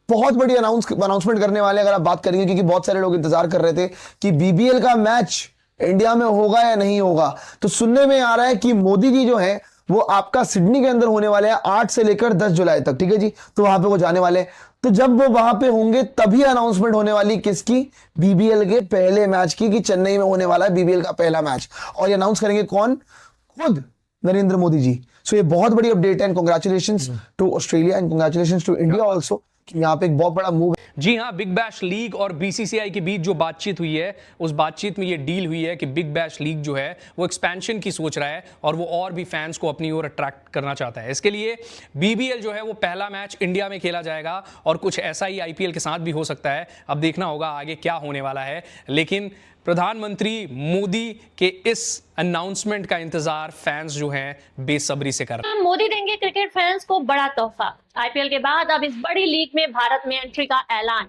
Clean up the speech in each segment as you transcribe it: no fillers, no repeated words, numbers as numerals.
बहुत बड़ी अनाउंसमेंट करने वाले हैं अगर आप बात करेंगे, क्योंकि बहुत सारे लोग इंतजार कर रहे थे कि बीबीएल का मैच इंडिया में होगा या नहीं होगा। तो सुनने में आ रहा है कि मोदी जी जो है वो आपका सिडनी के अंदर होने वाले हैं 8 से लेकर 10 जुलाई तक, ठीक है जी। तो वहां पे वो जाने वाले हैं, तो जब वो वहां पे होंगे तभी अनाउंसमेंट होने वाली किसकी, बीबीएल के पहले मैच की, कि चेन्नई में होने वाला है बीबीएल का पहला मैच। और ये अनाउंस करेंगे कौन, खुद नरेंद्र मोदी जी। सो ये बहुत बड़ी अपडेट है, and congratulations to Australia and congratulations to India also, कि यहाँ पे एक बहुत बड़ा मूव। जी हाँ, बिग बैश लीग और बीसीसीआई के बीच जो बातचीत हुई है, उस बातचीत में ये डील हुई है कि बिग बैश लीग जो है वो एक्सपेंशन की सोच रहा है और वो और भी फैंस को अपनी ओर अट्रैक्ट करना चाहता है। इसके लिए बीबीएल जो है वो पहला मैच इंडिया में खेला जाएगा और कुछ ऐसा ही आईपीएल के साथ भी हो सकता है। अब देखना होगा आगे क्या होने वाला है, लेकिन प्रधानमंत्री मोदी के इस अनाउंसमेंट का इंतजार फैंस जो हैं बेसब्री से कर रहे हैं। मोदी देंगे क्रिकेट फैंस को बड़ा तोहफा। आईपीएल के बाद अब इस बड़ी लीग में भारत में एंट्री का ऐलान।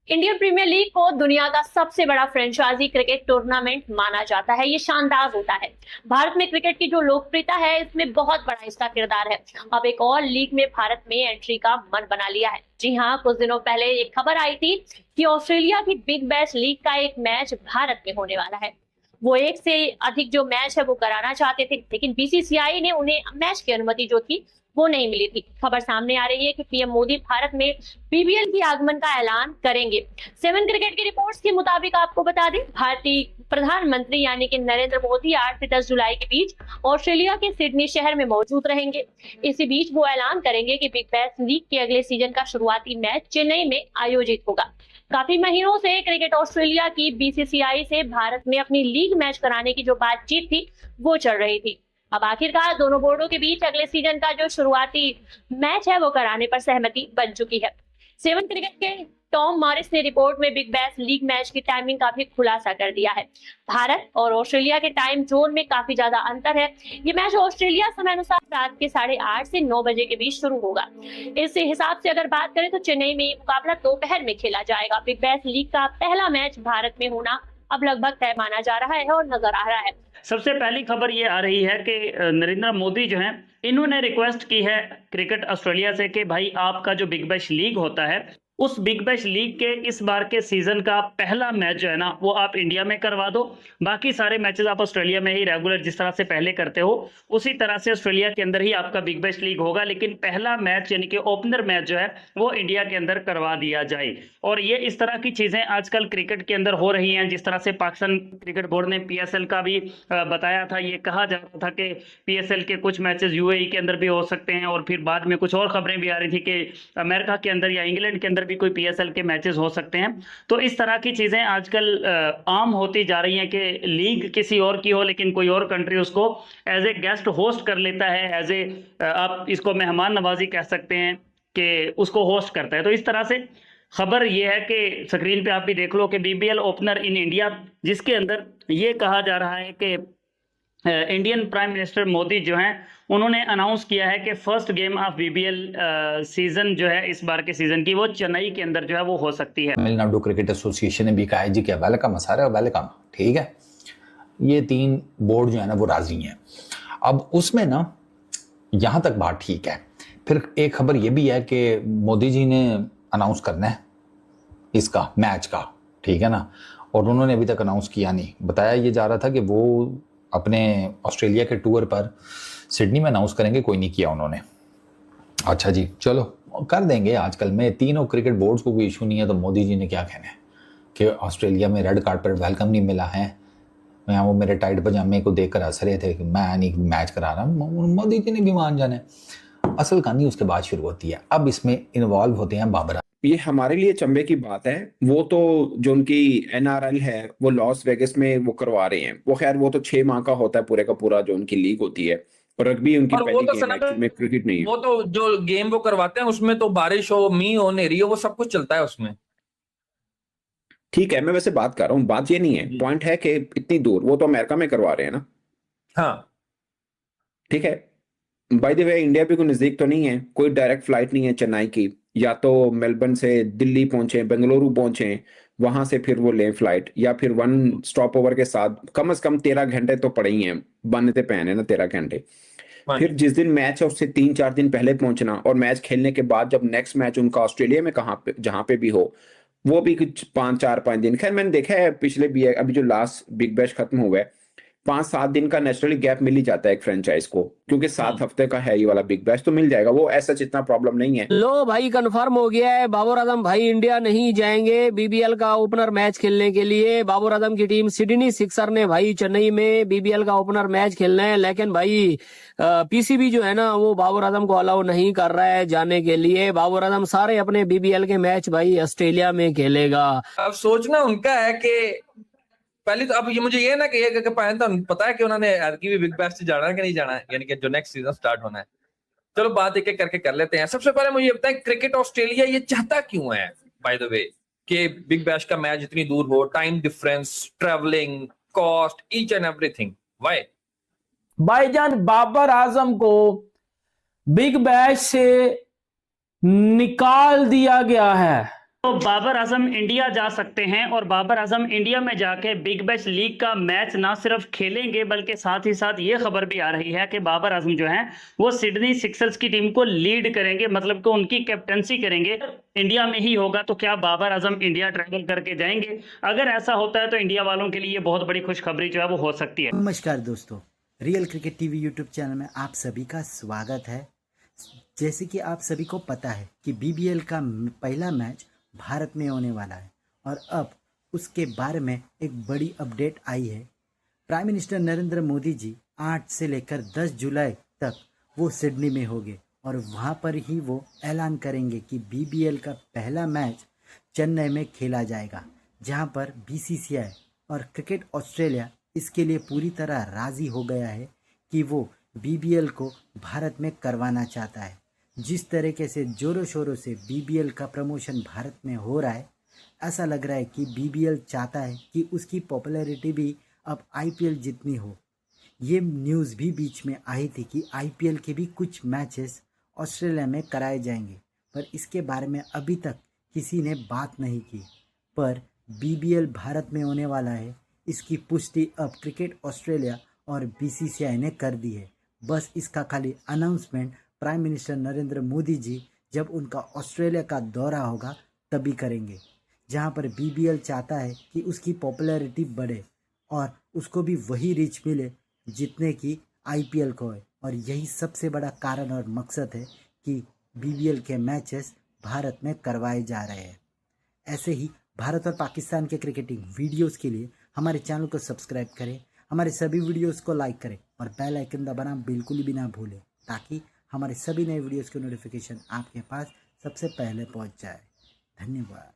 इंडियन प्रीमियर लीग को दुनिया का सबसे बड़ा फ्रेंचाइजी क्रिकेट टूर्नामेंट माना जाता है। ये शानदार होता है। भारत में क्रिकेट की जो लोकप्रियता है इसमें बहुत बड़ा इसका किरदार है। अब एक और लीग में भारत में एंट्री का मन बना लिया है। जी हाँ, कुछ दिनों पहले एक खबर आई थी कि ऑस्ट्रेलिया की बिग बैश लीग का एक मैच भारत में होने वाला है। वो एक से अधिक जो मैच है वो कराना चाहते थे, लेकिन बीसीसीआई ने उन्हें मैच की अनुमति जो थी वो नहीं मिली थी। खबर सामने आ रही है कि पीएम मोदी भारत में बीबीएल की आगमन का ऐलान करेंगे। 7 क्रिकेट की रिपोर्ट्स के मुताबिक आपको बता दें, भारतीय प्रधानमंत्री यानी कि नरेंद्र मोदी 8 से 10 जुलाई के बीच ऑस्ट्रेलिया के सिडनी शहर में मौजूद रहेंगे। इसी बीच वो ऐलान करेंगे कि बिग बैश लीग के अगले सीजन का शुरुआती मैच चेन्नई में आयोजित होगा। काफी महीनों से क्रिकेट ऑस्ट्रेलिया की बीसीसीआई से भारत में अपनी लीग मैच कराने की जो बातचीत थी वो चल रही थी। अब आखिरकार दोनों बोर्डों के बीच अगले सीजन का जो शुरुआती मैच है वो कराने पर सहमति बन चुकी है। 7 क्रिकेट के टॉम मॉरिस ने रिपोर्ट में बिग बैश लीग मैच की टाइमिंग का भी खुलासा कर दिया है। भारत और ऑस्ट्रेलिया के टाइम जोन में काफी ज्यादा अंतर है। ये मैच ऑस्ट्रेलिया समय अनुसार रात के 8:30 से 9 बजे के बीच शुरू होगा। इस हिसाब से अगर बात करें तो चेन्नई में मुकाबला दोपहर में खेला जाएगा। बिग बैश लीग का पहला मैच भारत में होना अब लगभग तय माना जा रहा है और नजर आ रहा है। सबसे पहली खबर ये आ रही है कि नरेंद्र मोदी जो हैं इन्होंने रिक्वेस्ट की है क्रिकेट ऑस्ट्रेलिया से कि भाई आपका जो बिग बैश लीग होता है उस बिग बैश लीग के इस बार के सीजन का पहला मैच जो है ना वो आप इंडिया में करवा दो। बाकी सारे मैचेस आप ऑस्ट्रेलिया में ही रेगुलर जिस तरह से पहले करते हो उसी तरह से ऑस्ट्रेलिया के अंदर ही आपका बिग बैश लीग होगा, लेकिन पहला मैच यानी कि ओपनर मैच जो है वो इंडिया के अंदर करवा दिया जाए। और ये इस तरह की चीजें आजकल क्रिकेट के अंदर हो रही हैं। जिस तरह से पाकिस्तान क्रिकेट बोर्ड ने पीएसएल का भी बताया था, ये कहा जा रहा था कि पीएसएल के कुछ मैचेस यूएई के अंदर भी हो सकते हैं, और फिर बाद में कुछ और खबरें भी आ रही थी कि अमेरिका के अंदर या इंग्लैंड के अंदर भी कोई पीएसएल के मैचेस हो सकते हैं। तो इस तरह की चीजें आजकल आम होती जा रही हैं कि लीग किसी और की हो लेकिन कोई और कंट्री उसको एज ए गेस्ट होस्ट कर लेता है, एज ए आप इसको मेहमान नवाजी कह सकते हैं कि उसको होस्ट करता है। तो इस तरह से खबर यह है कि स्क्रीन पे आप भी देख लो कि बीबीएल ओपनर इन इंडिया, जिसके अंदर ये कहा जा रहा है कि इंडियन प्राइम मिनिस्टर मोदी जो हैं उन्होंने अनाउंस किया है कि first game of BBL season जो है इस बार के सीजन की वो चेन्नई के अंदर जो है वो हो सकती है। तमिलनाडु क्रिकेट एसोसिएशन ने भी कहा है जी कि वेलकम सारे वेलकम, ठीक है। ये 3 बोर्ड जो है ना वो राजी हैं। अब उसमें ना यहाँ तक बात ठीक है। फिर एक खबर ये भी है कि मोदी जी ने अनाउंस करना है इसका मैच का, ठीक है ना, और उन्होंने अभी तक अनाउंस किया नहीं। बताया ये जा रहा था कि वो अपने ऑस्ट्रेलिया के टूर पर सिडनी में अनाउंस करेंगे, कोई नहीं किया उन्होंने। अच्छा जी, चलो कर देंगे। आजकल में तीनों क्रिकेट बोर्ड्स को कोई इशू नहीं है, तो मोदी जी ने क्या कहना है कि ऑस्ट्रेलिया में रेड कार्पेट वेलकम नहीं मिला है। यहाँ वो मेरे टाइट पजामे को देखकर हंस रहे थे कि मैं नहीं मैच करा रहा हूँ। मोदी जी ने भी मान जाना है। असल कहानी उसके बाद शुरू होती है। अब इसमें इन्वॉल्व होते हैं बाबर। ये हमारे लिए चंबे की बात है। वो तो जो उनकी एनआरएल है वो लॉस वेगस में वो करवा रहे हैं। वो खैर वो तो 6 माह का होता है पूरे का पूरा जो उनकी लीग होती है, और रग्बी उनकी और वो पहली तो गेम है, सनातन में क्रिकेट नहीं है। वो तो जो गेम वो करवाते हैं उसमें तो बारिश हो, मींह हो, नेरी हो, वो सब कुछ चलता है उसमें। ठीक है, मैं वैसे बात कर रहा हूँ, बात ये नहीं है। पॉइंट है कि इतनी दूर वो तो अमेरिका में करवा रहे हैं ना। हाँ ठीक है, बाय द वे इंडिया भी कोई नजदीक तो नहीं है, कोई डायरेक्ट फ्लाइट नहीं है चेन्नई की। या तो मेलबर्न से दिल्ली पहुंचे, बेंगलुरु पहुंचे, वहां से फिर वो लें फ्लाइट, या फिर 1 स्टॉप ओवर के साथ कम से कम 13 घंटे तो पड़े ही हैं, बनते पैन है ना 13 घंटे। हाँ फिर जी। जिस दिन मैच है उससे 3-4 दिन पहले पहुंचना, और मैच खेलने के बाद जब नेक्स्ट मैच उनका ऑस्ट्रेलिया में कहाँ पे जहां पे भी हो, वो भी कुछ 5-4-5 दिन। खैर मैंने देखा है पिछले भी, अभी जो लास्ट बिग बैश खत्म हुआ है, 5-7 दिन का नेचुरली गैप मिल ही जाता है एक फ्रेंचाइज को, क्योंकि 7 हफ्ते का है ये वाला बिग बैश, तो मिल जाएगा वो, ऐसा इतना प्रॉब्लम नहीं है। लो भाई, कंफर्म हो गया है, बाबर आजम भाई इंडिया नहीं जाएंगे बीबीएल का ओपनर मैच खेलने के लिए। बाबर आजम की टीम सिडनी सिक्सर ने भाई चेन्नई में बीबीएल का ओपनर मैच खेलना है, लेकिन भाई पीसीबी जो है ना वो बाबर आजम को अलाउ नहीं कर रहा है जाने के लिए। बाबर आजम सारे अपने बीबीएल के मैच भाई ऑस्ट्रेलिया में खेलेगा। अब सोचना उनका है कि पहले तो अब ये मुझे ये ना कि पता है कि उन्होंने भी बिग बैश से जाना है कि नहीं जाना है, यानी कि जो नेक्स्ट सीजन स्टार्ट होना है। चलो बात एक एक करके कर लेते हैं। सबसे पहले मुझे ये बताएं, क्रिकेट ऑस्ट्रेलिया ये चाहता क्यों है बाय द वे कि बिग बैश का मैच इतनी दूर हो, time difference, travelling cost, each and everything, why? भाईजान बाबर आजम को बिग बैश से निकाल दिया गया है। तो बाबर आजम इंडिया जा सकते हैं, और बाबर आजम इंडिया में जाके बिग बैश लीग का मैच ना सिर्फ खेलेंगे बल्कि साथ ही साथ ये खबर भी आ रही है कि बाबर आजम जो हैं वो सिडनी सिक्सर्स की टीम को लीड करेंगे, मतलब कि उनकी कैप्टनसी करेंगे। इंडिया में ही होगा, तो क्या बाबर आजम इंडिया ट्रैवल करके जाएंगे? अगर ऐसा होता है तो इंडिया वालों के लिए बहुत बड़ी खुशखबरी जो है वो हो सकती है। नमस्कार दोस्तों, real cricket TV YouTube channel में आप सभी का स्वागत है। जैसे कि आप सभी को पता है कि बीबीएल का पहला मैच भारत में होने वाला है, और अब उसके बारे में एक बड़ी अपडेट आई है। प्राइम मिनिस्टर नरेंद्र मोदी जी 8 से लेकर 10 जुलाई तक वो सिडनी में होंगे, और वहाँ पर ही वो ऐलान करेंगे कि बीबीएल का पहला मैच चेन्नई में खेला जाएगा, जहाँ पर बीसीसीआई और क्रिकेट ऑस्ट्रेलिया इसके लिए पूरी तरह राज़ी हो गया है कि वो बीबीएल को भारत में करवाना चाहता है। जिस तरीके से जोरों शोरों से बीबीएल का प्रमोशन भारत में हो रहा है, ऐसा लग रहा है कि बीबीएल चाहता है कि उसकी पॉपुलैरिटी भी अब आईपीएल जितनी हो। ये न्यूज़ भी बीच में आई थी कि आईपीएल के भी कुछ मैचेस ऑस्ट्रेलिया में कराए जाएंगे, पर इसके बारे में अभी तक किसी ने बात नहीं की। पर बीबीएल भारत में होने वाला है, इसकी पुष्टि अब क्रिकेट ऑस्ट्रेलिया और बीसीसीआई ने कर दी है। बस इसका खाली announcement prime minister Narendra Modi ji जब उनका ऑस्ट्रेलिया का दौरा होगा तभी करेंगे, जहां पर बीबीएल चाहता है कि उसकी पॉपुलैरिटी बढ़े और उसको भी वही रीच मिले जितने की आईपीएल को है। और यही सबसे बड़ा कारण और मकसद है कि बीबीएल के मैचेस भारत में करवाए जा रहे हैं। ऐसे ही भारत और पाकिस्तान के क्रिकेटिंग वीडियोस के लिए हमारे चैनल को सब्सक्राइब करें, हमारे सभी वीडियोस को लाइक करें और बेल आइकन दबाना बिल्कुल भी ना भूलें, ताकि हमारे सभी नए वीडियोस के नोटिफिकेशन आपके पास सबसे पहले पहुंच जाए। धन्यवाद।